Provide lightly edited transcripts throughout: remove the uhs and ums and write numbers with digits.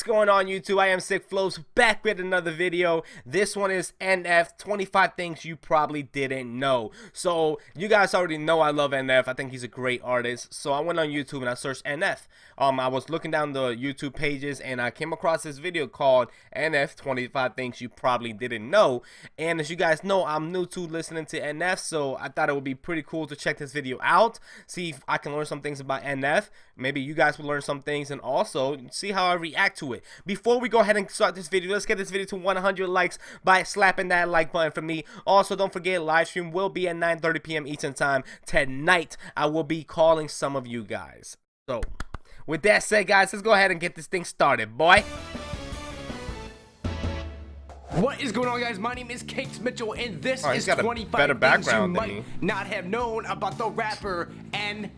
What's going on, YouTube? Iamsickflowz back with another video. This one is NF 25 things you probably didn't know. So you guys already know I love NF. I think he's a great artist. So I went on YouTube and I searched NF. I was looking down the YouTube pages and I came across this video called NF 25 things you probably didn't know. And as you guys know, I'm new to listening to NF, so I thought it would be pretty cool to check this video out, see if I can learn some things about NF. Maybe you guys will learn some things and also see how I react to it. Before we go ahead and start this video, let's get this video to 100 likes by slapping that like button for me. Also, don't forget, live stream will be at 9:30 p.m. Eastern time tonight. I will be calling some of you guys. So with that said, guys, let's go ahead and get this thing started, boy. What is going on, guys? My name is Cakes Mitchell, and this is 25 better things you background might not have known about the rapper NF.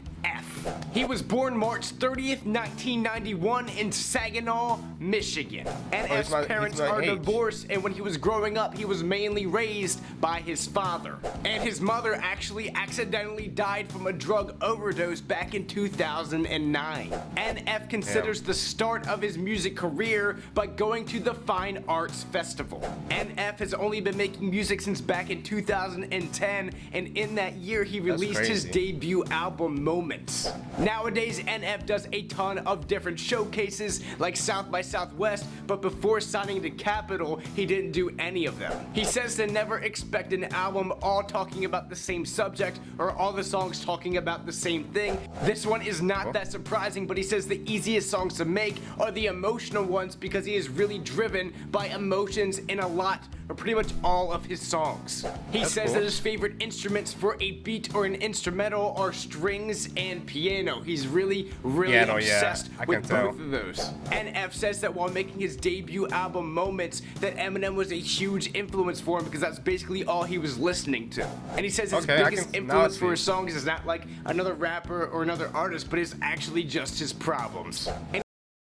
He was born March 30th, 1991 in Saginaw, Michigan. NF's parents are divorced, and when he was growing up, he was mainly raised by his father. And his mother actually accidentally died from a drug overdose back in 2009. NF considers the start of his music career by going to the Fine Arts Festival. NF has only been making music since back in 2010, and in that year, he released his debut album, Moments. Nowadays, NF does a ton of different showcases like South by Southwest, but before signing to Capitol, he didn't do any of them. He says to never expect an album all talking about the same subject or all the songs talking about the same thing. This one is not that surprising, but he says the easiest songs to make are the emotional ones because he is really driven by emotions in a lot or pretty much all of his songs. He says that his favorite instruments for a beat or an instrumental are strings and piano. He's really obsessed with both of those. NF says that while making his debut album Moments, that Eminem was a huge influence for him because that's basically all he was listening to. And he says his biggest influence for his songs is not like another rapper or another artist, but it's actually just his problems.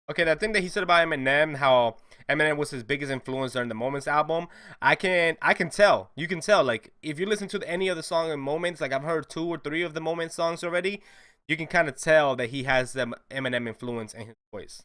Okay, that thing that he said about Eminem, how Eminem was his biggest influence during the Moments album, I can tell. You can tell. Like, if you listen to any other song in Moments, like I've heard 2 or 3 of the Moments songs already, you can kind of tell that he has the Eminem influence in his voice.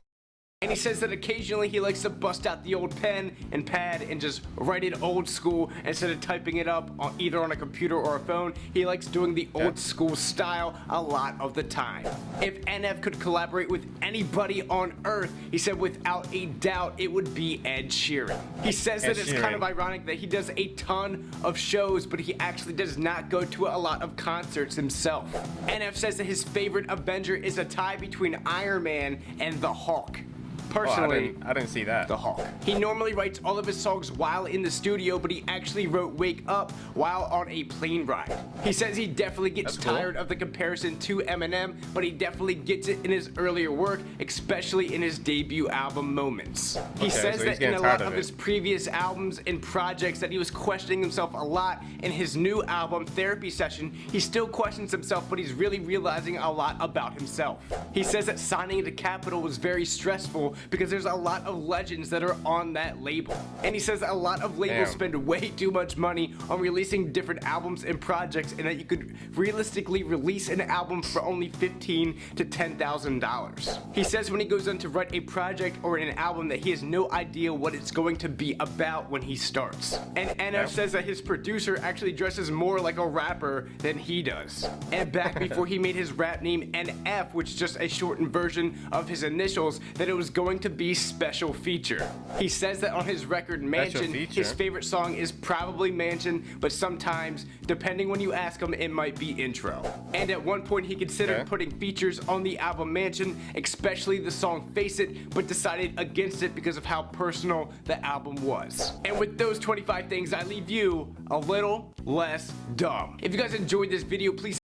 And he says that occasionally he likes to bust out the old pen and pad and just write it old school instead of typing it up on either on a computer or a phone. He likes doing the old school style a lot of the time. If NF could collaborate with anybody on earth, he said without a doubt it would be Ed Sheeran. He says that it's kind of ironic that he does a ton of shows, but he actually does not go to a lot of concerts himself. NF says that his favorite Avenger is a tie between Iron Man and the Hulk. Personally, I didn't see that. The Hulk. He normally writes all of his songs while in the studio, but he actually wrote Wake Up while on a plane ride. He says he definitely gets tired of the comparison to Eminem, but he definitely gets it in his earlier work, especially in his debut album Moments. He says that in a lot of his previous albums and projects that he was questioning himself a lot. In his new album, Therapy Session, he still questions himself, but he's really realizing a lot about himself. He says that signing to Capitol was very stressful because there's a lot of legends that are on that label. And he says a lot of labels spend way too much money on releasing different albums and projects, and that you could realistically release an album for only $15,000 to $10,000. He says when he goes on to write a project or an album that he has no idea what it's going to be about when he starts. And NF says that his producer actually dresses more like a rapper than he does. And back before he made his rap name NF, which is just a shortened version of his initials, that it was going to be Special Feature. He says that on his record Mansion, his favorite song is probably Mansion, but sometimes, depending when you ask him, it might be Intro. And at one point he considered putting features on the album Mansion, especially the song Face It, but decided against it because of how personal the album was. And with those 25 things, I leave you a little less dumb. If you guys enjoyed this video, please.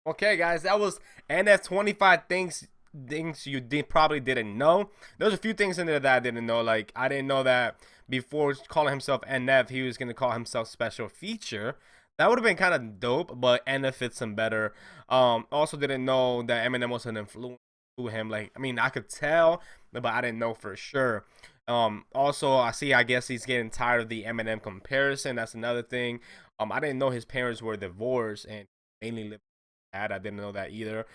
Okay, guys, that was NF 25 things you probably didn't know. There's a few things in there that I didn't know. Like, I didn't know that before calling himself NF, he was gonna call himself Special Feature. That would have been kind of dope, but NF fits him better. Also didn't know that Eminem was an influence to him. Like, I mean, I could tell, but I didn't know for sure. Also, I guess he's getting tired of the Eminem comparison. That's another thing. I didn't know his parents were divorced and mainly lived with his dad. I didn't know that either.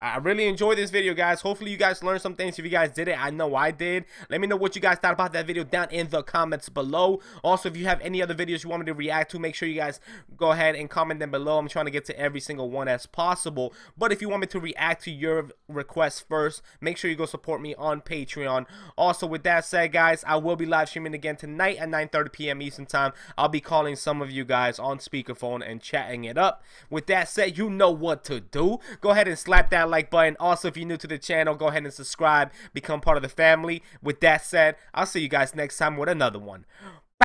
I really enjoyed this video, guys. Hopefully you guys learned some things. If you guys did it, I know I did. Let me know what you guys thought about that video down in the comments below. Also, if you have any other videos you want me to react to, make sure you guys go ahead and comment them below. I'm trying to get to every single one as possible. But if you want me to react to your requests first, make sure you go support me on Patreon. Also, with that said, guys, I will be live streaming again tonight at 9:30 p.m. Eastern Time. I'll be calling some of you guys on speakerphone and chatting it up. With that said, you know what to do. Go ahead and slap that like button. Also, if you're new to the channel, go ahead and subscribe, become part of the family. With that said, I'll see you guys next time with another one.